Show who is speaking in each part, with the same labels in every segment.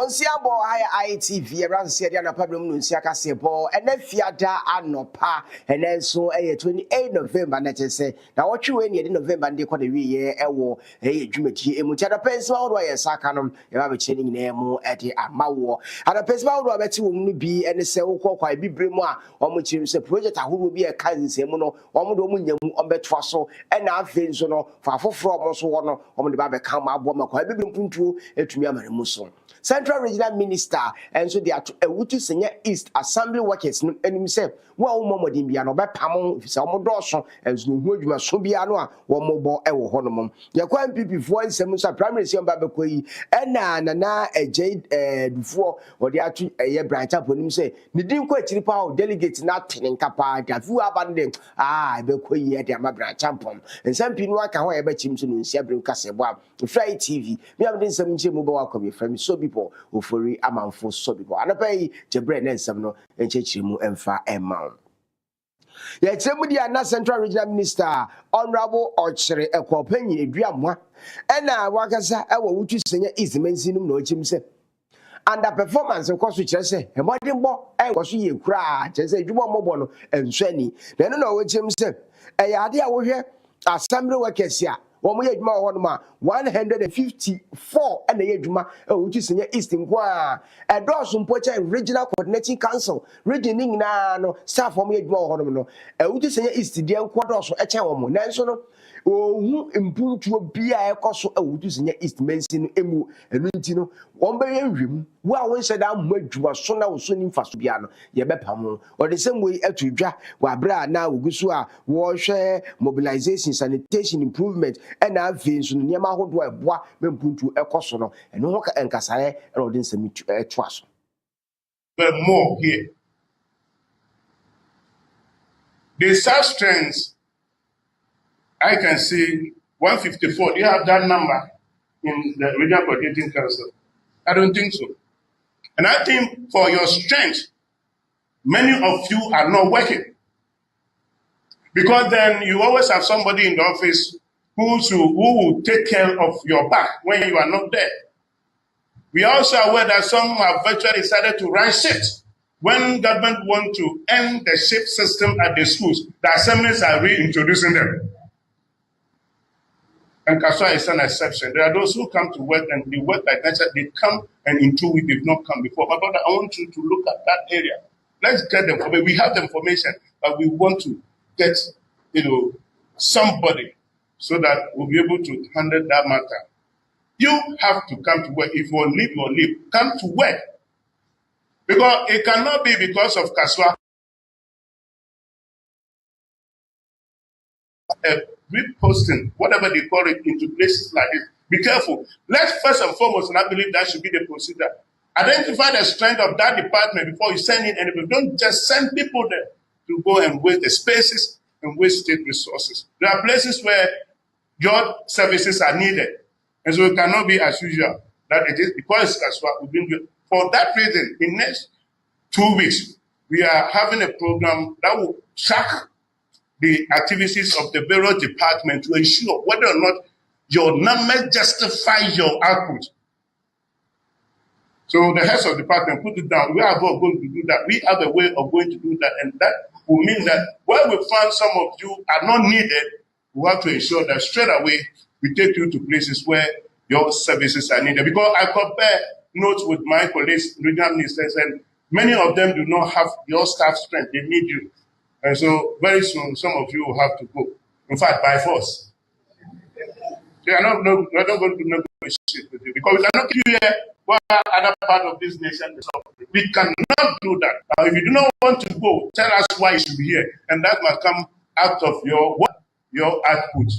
Speaker 1: Onsiabo high ITV around Sedia na problem no nsiaka sebo ene fiada anopa ene so 28 November na chese na wotwe we November ndi kwa de wiye ewo dwumati emu tia da pensi ma wo ye saka no ye ba be cheni nyina mu ede amawo ada pensi ma wo beti wo mu bi ene se wo kwa bibre mu a omo chirim se project ahoro bi e kan nsemu no omo do mu nyamu ombetwa so ena afi nso no fa foforo omo so wo no omo de ba be kan ma abo ma kwa bibre mpuntuo etumi amane mu so Central Regional Minister and so they are to senior East Assembly workers and himself. Well, Momodin Biano, Bapamo, some Dawson, and Snowwood, Subiano, one mobile ever honor. Your quite people before some primary Sion Babakoi, and Nana, a jade before, or the actual a branch up when him say, the didn't quite chip out delegates nothing in Kappa, that you abandoned. Bekoi at the branch champon, and some people like however Chimson in Sabrin Casabwa, Fry TV. We have been some mobile come from so people who for amanfo so people. And I pay the bread and some no and chechimu and fa amount. Yet somebody na Central Regional Minister Honorable Ochere Ekwopenyi Eduamwa and wakasa ewo wutu senya is menzinum no chimse. And the performance of course which say e modern bo e go so ye kura say dwumo mobo no enswani. Na no we chimse e yade a wo hwe assembly workers ya Womo ye dwuma ho no ma 154 and ye dwuma wutu senya East nkwa e do so mpocha regional coordinating council region ni nyina no staff womo ye dwuma ho no no wutu senya East die nkwa do so e che womo nanso no ohu impuntuo bia ekoso wutu senya East mensin emu enu nti no won be yenwem wo a won hyeda mo adwuma so na wo so ni mfa so bia no ye bepam o de same way atudwa wa bra na ogusu a wo hwe mobilization sanitation improvement and afi nso no niam ahodo eboa mempuntu ekoso no eno ho enkasaye e o de nsemi toa so
Speaker 2: but more here the South strengths I can see 154. Do you have that number in the Regional Coordinating Council? I don't think so. And I think for your strength, many of you are not working. Because then you always have somebody in the office who will take care of your back when you are not there. We are also aware that some have virtually decided to run shifts. When government want to end the shift system at the schools, the assemblies are reintroducing them. And Kaswa is an exception. There are those who come to work and they work like that. They come and in 2 weeks they've not come before. My brother, I want you to look at that area. Let's get them. We have the information, but we want to get, somebody so that we'll be able to handle that matter. You have to come to work. If you leave, come to work. Because it cannot be because of Kaswa. Reposting, whatever they call it, into places like this. Be careful. Let's first and foremost, and I believe that should be the procedure. Identify the strength of that department before you send in anything. Don't just send people there to go and waste the spaces and waste state resources. There are places where your services are needed. And so it cannot be as usual that it is because that's what we've been doing. For that reason, in the next 2 weeks, we are having a program that will track the activities of the various department to ensure whether or not your numbers justify your output. So the heads of department put it down. We are going to do that. We have a way of going to do that, and that will mean that where we find some of you are not needed, we have to ensure that straight away we take you to places where your services are needed. Because I compare notes with my colleagues, regional ministers, and many of them do not have your staff strength. They need you. And so very soon, some of you will have to go. In fact, by force. We are not going to negotiate with you because we cannot keep you here while other part of this nation is suffering. We cannot do that. Now, if you do not want to go, tell us why you should be here. And that must come out of your output.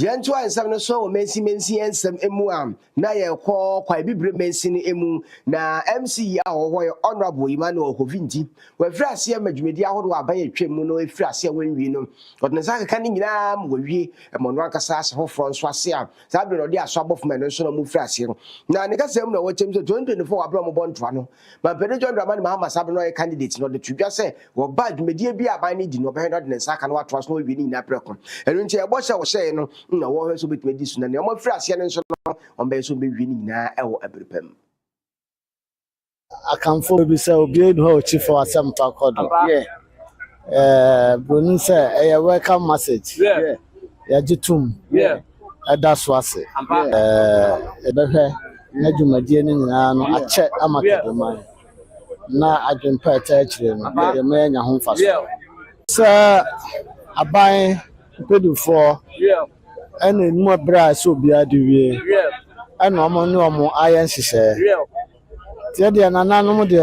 Speaker 1: Yanto ansam no so mensi ensem emu am na ye kɔ kwai bibre mensi no emu na MC ya ho honorable Emmanuel Hovinti we fira ase madwumedi ahodo aban atwam mu no efira ase wanwie no ɔdne sa keka ne nyina mo wie ɛmono akasa ase hofro nso ase a saa bi no de aso abofo no so no mu fira ase no na ne kasa mu na wɔkyem so 2024 abro mo bontoa no ma pede John Dramani Mahama Sabe no candidate no de twidwa sɛ wo ba dwumedi bi aban ne di no ɔbɛhɛ no de ne sa ka no atoa so no wie ni nyina preko ɛno nti ɛbɔ hyɛ wo hyɛ no na wo hwe so betime di so na ne ɔmo fira ase no nso no ɔmbɛ so be wie ni nyina ɛwɔ abrepam
Speaker 3: akamfo bi sɛ obi edu hɔ chief for asempa kodo broni sɛ ɛyɛ welcome message ya jitum ɛda so ase ɛbɛhwɛ na dwumadie no nyinaa no akyɛ amakedoma na adwempa ɛta akyire no de ma nya ho mfa so sɛ aban pedufo ɛna enu abra sɛ obi ade wie ɛna ɔmo ne ɔmo ayɛ nhyehyɛ tie de nananom de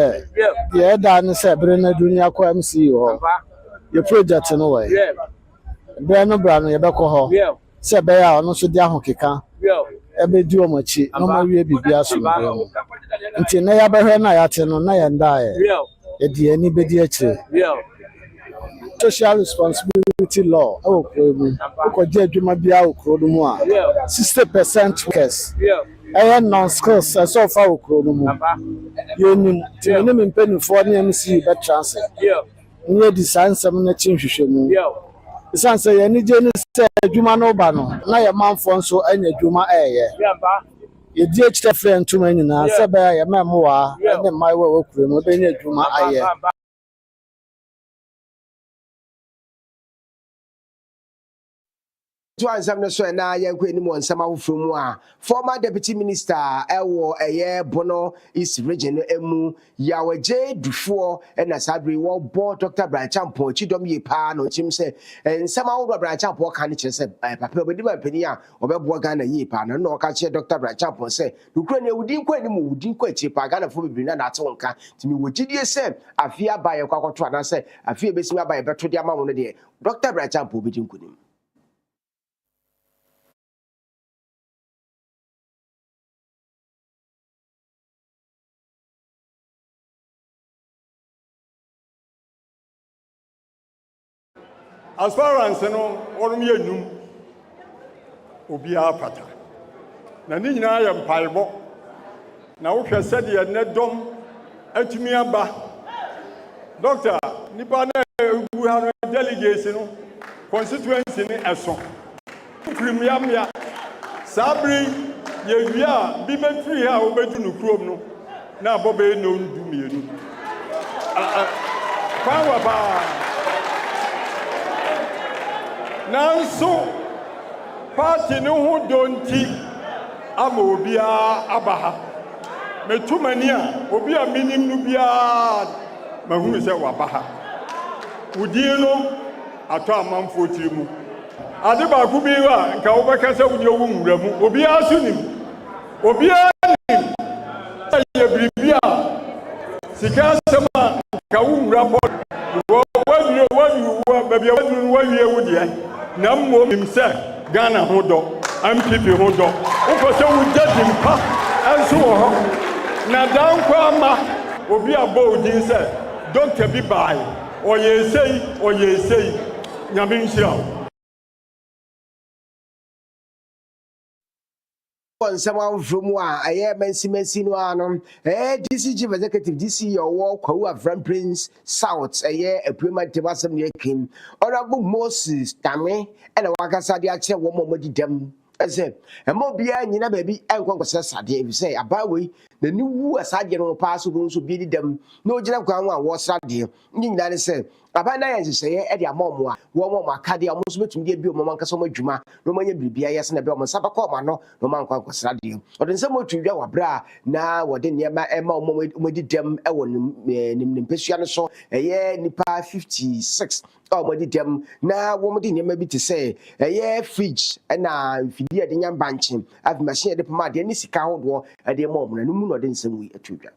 Speaker 3: ɛda ne sɛ bere na dunia kɔ MC hɔ ye project no wɔ bere no bra no ye bɛkɔ hɔ sɛ bɛyɛ a ɔno so de ahokeka ɛbɛdi ɔmo akyi no ma wie bibia so no nti na ya bɛhwɛ na ya te no na yɛ ndae ye de ani bɛdi akyire social responsibility law ɛwɔ kuro mu ukɔgye adwuma bia wɔ kuro no mu a 60% workers ɛyɛ non-skills ɛsɛ ɔfa wɔ kuro no mu yɛnim nti ne mpanimfoɔ ne MC bɛtranse nye di saa nsɛm no akyi nhwehwɛ mu ɛsiane sɛ yɛn gye ne sɛ adwuma no ba no na yɛ manfoɔ nso anya adwuma ɛyɛ yɛdi akyirɛ frɛ ntoma nyinaa sɛ bɛyɛ yɛ mɛmoa ne mmayewa wɔ kuro mu bɛnya adwuma ayɛ
Speaker 1: to ansam no so na yanko anim onsam ahofro mu a former deputy minister ewo Bono East region emu yawaje dufo na sadri wo bo Dr. Brian Champo chidom ye pa no chim se nsam ahofro Brian Champo ka ne kire se papa obedi ma pani a obebo Ghana ye pa no na oka kire Dr. Brian Champo se nukura ne wudi nkwa anim wudi nkwa chi pa Ghana fo bibiri na ate wonka timi wogidie se afia ba ye kwakoto ana se afia besimi aba ye beto de ama wo no de Dr. Brian Champo obedi nkunim
Speaker 4: as far as no orum ye num obi apata na ni nyina ye mpaebo na wo hwɛ sɛ de ne dom atumi aba doctor nipa na egu ha no delegates no constituency ni ɛso primyamya sabri ye wia bi betri ha obedu no krom no na abobe no ndu mienu power ba nanso party no ho donti ama obi abaha metumani a obi a minim no bia mahunu sɛ wabaha udin no ato amanfo tiri mu ade ba ku bi a nka wo bɛka sɛ wudi owu nwura mu obi asunim obi anim sɛ biribi a sika asɛm a nka wo nwura bɔ wadu baabi a wadu wawie wo deɛ na mmom sɛ Ghana ho dɔ MPP ho dɔ wokɔ sɛ wogya dimpa ɛnso wɔ hɔ na dankɔ ama obi abɔ odin sɛ dɔkta bi bae ɔyɛ esei nyame nhyira wo
Speaker 1: onsam ahofro mu a ɛyɛ mansi no ano DC chief executive DC yɛwɔ Kwawu Avram Prince South ɛyɛ apurema ntɛmasɛm ne akim Honorable Moses Tame ɛna wakasa de akyerɛ wɔn a wɔdi dɛm ɛsɛ ɛma obiara nyina baabi ɛnkɔnkɔsɛ sadeɛ ebi sɛ abawei n'ani wu asadeɛ no paa so nso bi di dɛm na ogyina kwan ho a wɔsra deɛ ne nyinaa ne sɛ aban na yɛ nhyehyɛeɛ ɛde ama ɔmo a wɔn akadeɛ ɔmo nso betumi de bi ɔmo ankasa ɔmo adwuma na ɔmo anya biribia yɛ sɛ na bɛ ɔmo nsa bɛkɔ ɔmo ano na ɔmo ankɔnkɔsra deɛ ɔde nsɛm otu dwa wɔ abere a na wɔde nneɛma ɛma ɔmo di dɛm ɛwɔ ne mpɛsua no so ɛyɛ nipa 56 ɔmo di dɛm na wɔn de nneɛma bi te sɛ ɛyɛ fridge ɛna mfidie ɛde nya bankye afi machine ɛde poma adeɛ ne sika ahodoɔ ɛde ma ɔmo na ne mu na ɔde nsɛm yi atu dwa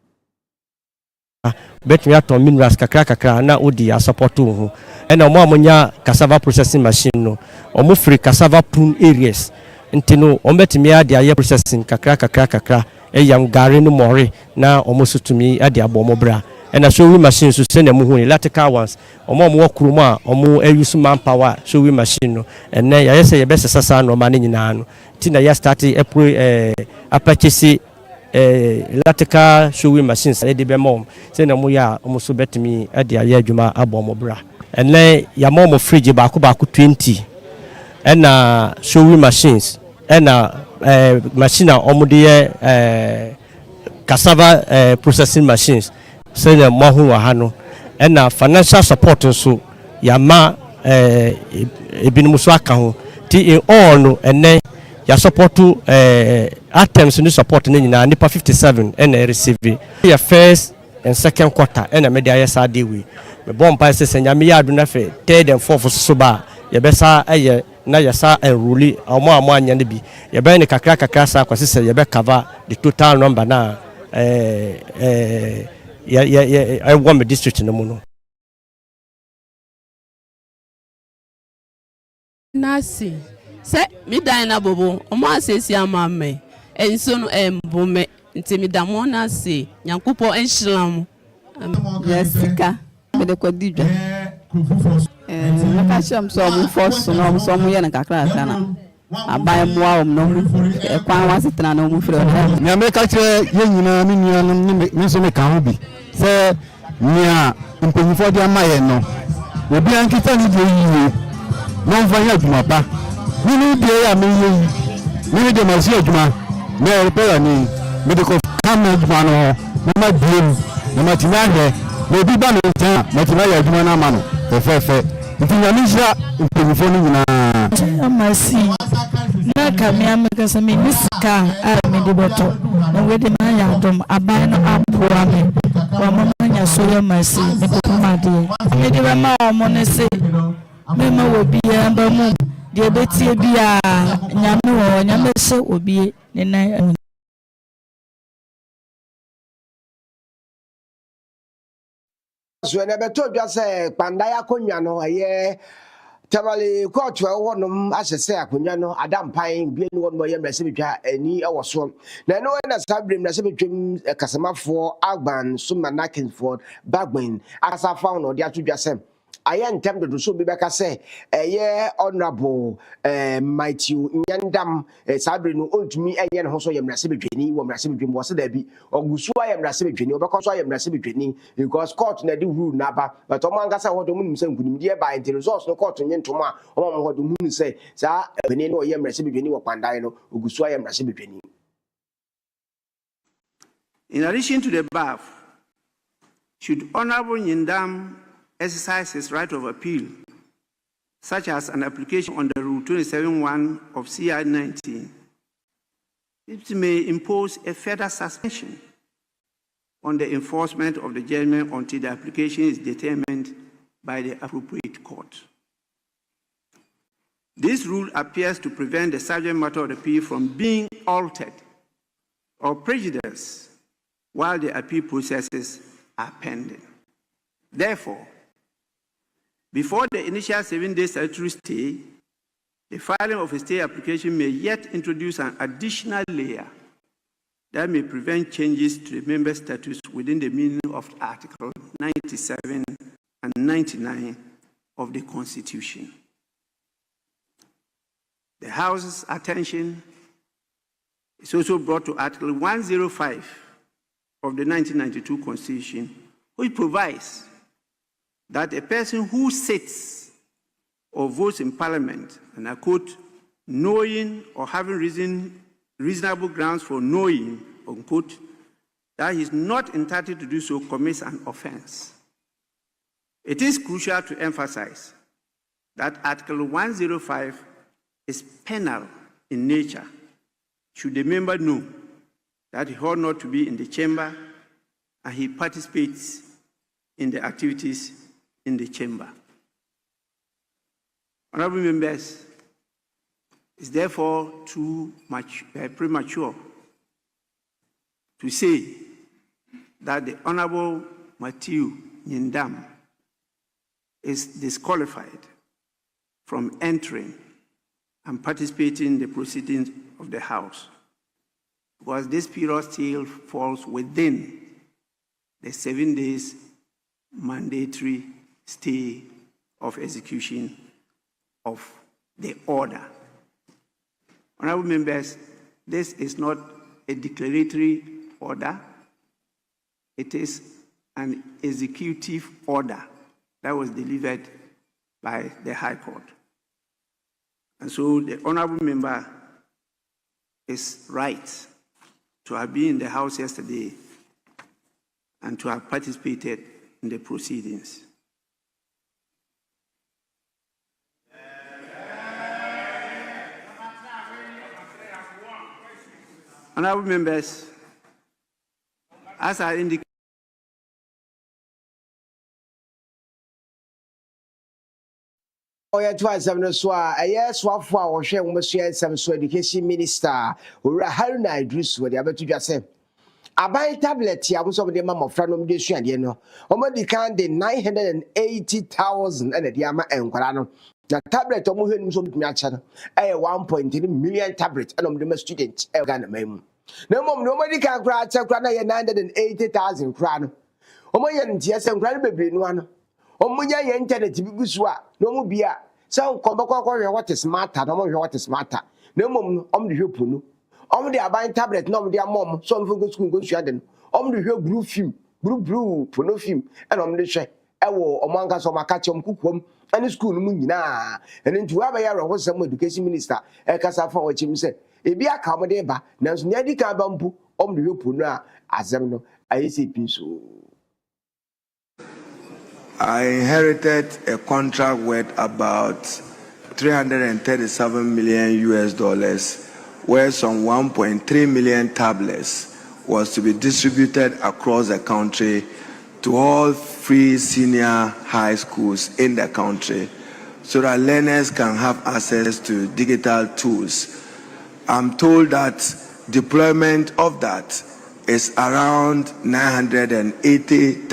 Speaker 5: bet me ato minerals kakra na odi a support ho ena omo amonya cassava processing machine no omo free cassava prune areas ntino omo betimi ade aye processing kakra eyam gare no more na omo sutumi ade abomo bra ena showing machine so se na mu hu electrical ones omo work room a omo use manpower showing machine no ena ya say ye best sasa no ma ne nyina no ti na ya start purchase electrical showing machines e de be mom say na mu ya omo so betimi ade aye adwuma abomo bra ena ya mom fridge ba ko 20 ena showing machines ena machine omo de cassava processing machines say na mo hu wa ha no ena financial support nso yama ebinum so aka ho ti in all no ene ya support items no support na nyina nipa 57 ena receive ya first and second quarter ena media ya sa dey we me bomb pa say senya me ya do na fe third and fourth so ba ya be sa eye na ya sa enrolli amo anya ne bi ya be ne kakra sa kwase say ya be cover the total number na I want my district no no.
Speaker 6: Nasi se mi dan na bobo o ma asesi ama me enso no embome nti mi da mo na se nyankopɔ enhyiram
Speaker 7: Jessica me de kwadidwa maka sham so mo force no so mo ye na kakra na abai moa no kwan wasetena na mo frɛ
Speaker 3: me America kire ye nyina me nua no me so me ka ho bi se nia mpanyifo de ama ye no obi ankita ni de yiye no mfa ya adwuma pa ni de ya me ye ni de ma si adwuma me repair ni me de ko kam adwuma no ma diem na ma tina he na obi ba no tan ma tina ya adwuma na ma no fefe ntinya mi hira mpanyifo ni nyina
Speaker 8: amasi na kamia mekasa me nisika a me de boto na we de ma ya dom aban no apoa me wa mama nya so ya masi me ko ma de me de ma o mo ne se me ma wo bia ba mu de betie bia nyame wo nyame se obi ne na
Speaker 1: so na beto dwa se pandaya konwa no eye Tamale court wa nom asese akonya no adampan bie ni wonmo ye mrese betwa ani ewo so na no na sabrem na se betwem kasamafo agban Summanakinford Bagban asafa no de atodwa se aye ntem do so bi beka se eye honorable Matthew Nyandam sabre no ontumi eye ne ho so ye mrese betwani wo mrese betwem wo se da bi ogusu aye mrese betwani obekọ so aye mrese betwani because court na di rule na ba but o manga sa wodo munum se nkunim die ba intel results no court nyentoma o mo wodo munum se sa beni no ye mrese betwani wo pandai no ogusu aye mrese betwani.
Speaker 9: In addition to the above, should Honorable Nyandam exercise his right of appeal, such as an application under Rule 27(1) of CI 19, it may impose a further suspension on the enforcement of the judgment until the application is determined by the appropriate court. This rule appears to prevent the subject matter of the appeal from being altered or prejudiced while the appeal processes are pending. Therefore, before the initial 7-day statutory stay, the filing of a stay application may yet introduce an additional layer that may prevent changes to the member status within the meaning of Article 97 and 99 of the Constitution. The House's attention is also brought to Article 105 of the 1992 Constitution, which provides that a person who sits or votes in Parliament, and I quote, knowing or having reasonable grounds for knowing, unquote, that he is not entitled to do so commits an offense. It is crucial to emphasize that Article 105 is penal in nature should the member know that he ought not to be in the chamber and he participates in the activities in the chamber. Honorable members, it's therefore premature to say that the Honorable Matthew Nyindam is disqualified from entering and participating in the proceedings of the House, because this period still falls within the 7 days mandatory stay of execution of the order. Honorable members, this is not a declaratory order. It is an executive order that was delivered by the High Court. And so the honorable member is right to have been in the House yesterday and to have participated in the proceedings. Honorable members, as I indicated,
Speaker 1: Oya to asem no so a swafo a wo hwe nwomsua nsem so education minister Owura Haruna Idris wo de abetu dwase aban tablet ya wo so de ma mofra no de suade no omodi kan de 980,000 ene de ama enkwara no na tablet omo hwe nim so mutumi acha no 1.3 million tablet ene omde ma student e Ghana mamu na mom no omodi kan kra acha kra na 980,000 kra no omoye ntie se nkra no bebre no ano omunya ye internet bigusu a no mu bia se nkombekọ what is matter no mo hwe what is matter na mom no omde hwe punu omde aban tablet no omde amom so mfo go school go suade no omde hwe blue film blue punu film e no omde hwe ewo omanka so maka chem kukom ani school no mu nyina ene nti wa ba ya ro sem education minister e kasa fa wa chim se e bia ka omde ba na so nya di ka ba mpu omde hwe punu a azem no ayesi so.
Speaker 10: I inherited a contract worth about $337 million, where some 1.3 million tablets was to be distributed across the country to all free senior high schools in the country, so that learners can have access to digital tools. I'm told that deployment of that is around 980,000.